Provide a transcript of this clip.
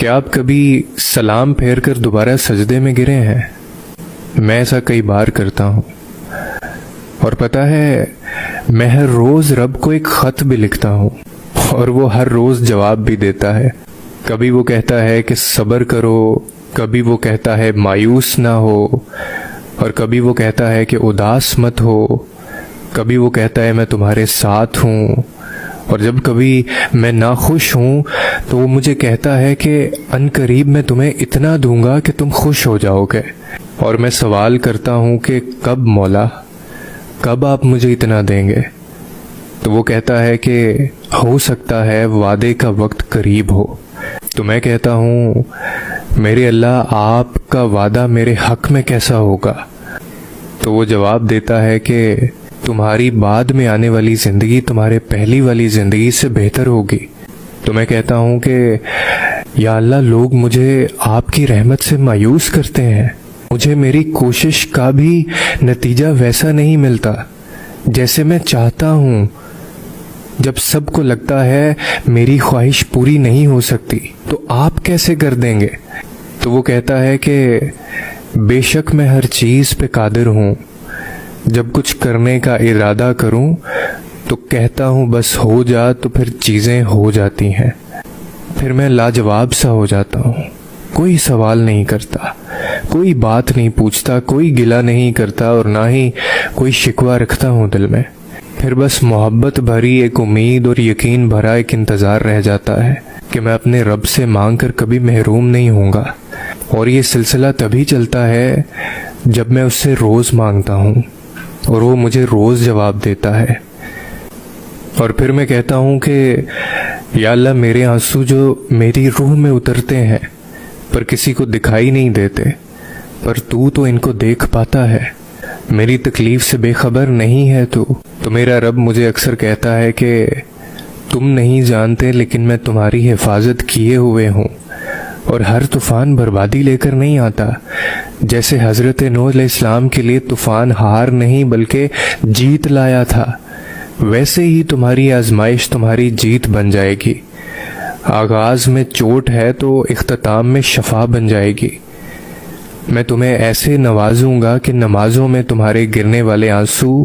کیا آپ کبھی سلام پھیر کر دوبارہ سجدے میں گرے ہیں؟ میں ایسا کئی بار کرتا ہوں، اور پتہ ہے میں ہر روز رب کو ایک خط بھی لکھتا ہوں، اور وہ ہر روز جواب بھی دیتا ہے۔ کبھی وہ کہتا ہے کہ صبر کرو، کبھی وہ کہتا ہے مایوس نہ ہو، اور کبھی وہ کہتا ہے کہ اداس مت ہو، کبھی وہ کہتا ہے میں تمہارے ساتھ ہوں، اور جب کبھی میں ناخوش ہوں تو وہ مجھے کہتا ہے کہ ان قریب میں تمہیں اتنا دوں گا کہ تم خوش ہو جاؤ گے۔ اور میں سوال کرتا ہوں کہ کب مولا، کب آپ مجھے اتنا دیں گے؟ تو وہ کہتا ہے کہ ہو سکتا ہے وعدے کا وقت قریب ہو۔ تو میں کہتا ہوں میرے اللہ، آپ کا وعدہ میرے حق میں کیسا ہوگا؟ تو وہ جواب دیتا ہے کہ تمہاری بعد میں آنے والی زندگی تمہارے پہلی والی زندگی سے بہتر ہوگی۔ تو میں کہتا ہوں کہ یا اللہ، لوگ مجھے آپ کی رحمت سے مایوس کرتے ہیں، مجھے میری کوشش کا بھی نتیجہ ویسا نہیں ملتا جیسے میں چاہتا ہوں۔ جب سب کو لگتا ہے میری خواہش پوری نہیں ہو سکتی تو آپ کیسے کر دیں گے؟ تو وہ کہتا ہے کہ بے شک میں ہر چیز پہ قادر ہوں، جب کچھ کرنے کا ارادہ کروں تو کہتا ہوں بس ہو جا، تو پھر چیزیں ہو جاتی ہیں۔ پھر میں لاجواب سا ہو جاتا ہوں، کوئی سوال نہیں کرتا، کوئی بات نہیں پوچھتا، کوئی گلہ نہیں کرتا، اور نہ ہی کوئی شکوہ رکھتا ہوں دل میں۔ پھر بس محبت بھری ایک امید اور یقین بھرا ایک انتظار رہ جاتا ہے کہ میں اپنے رب سے مانگ کر کبھی محروم نہیں ہوں گا۔ اور یہ سلسلہ تبھی چلتا ہے جب میں اس سے روز مانگتا ہوں اور وہ مجھے روز جواب دیتا ہے۔ اور پھر میں کہتا ہوں کہ یا اللہ، میرے آنسو جو میری روح میں اترتے ہیں پر کسی کو دکھائی نہیں دیتے، پر تو ان کو دیکھ پاتا ہے، میری تکلیف سے بے خبر نہیں ہے تو میرا رب مجھے اکثر کہتا ہے کہ تم نہیں جانتے لیکن میں تمہاری حفاظت کیے ہوئے ہوں، اور ہر طوفان بربادی لے کر نہیں آتا۔ جیسے حضرت نوح علیہ السلام کے لیے طوفان ہار نہیں بلکہ جیت لایا تھا، ویسے ہی تمہاری آزمائش تمہاری جیت بن جائے گی۔ آغاز میں چوٹ ہے تو اختتام میں شفا بن جائے گی۔ میں تمہیں ایسے نوازوں گا کہ نمازوں میں تمہارے گرنے والے آنسو